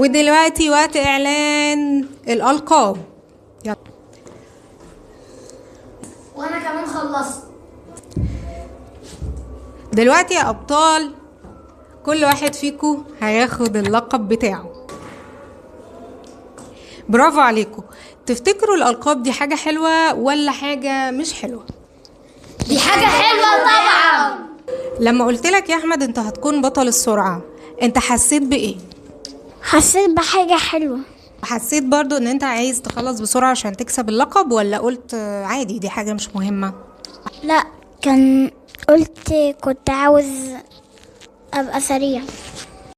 ودلوقتي وقت اعلان الالقاب. يلا. وانا كمان خلصت. دلوقتي يا ابطال كل واحد فيكم هياخد اللقب بتاعه. برافو عليكم. تفتكروا الالقاب دي حاجة حلوة ولا حاجة مش حلوة؟ دي حاجة حلوة طبعا. لما قلت لك يا احمد انت هتكون بطل السرعة، انت حسيت بايه؟ حسيت بحاجة حلوة. حسيت برضو ان انت عايز تخلص بسرعة عشان تكسب اللقب، ولا قلت عادي دي حاجة مش مهمة؟ لا، كنت عاوز ابقى سريع.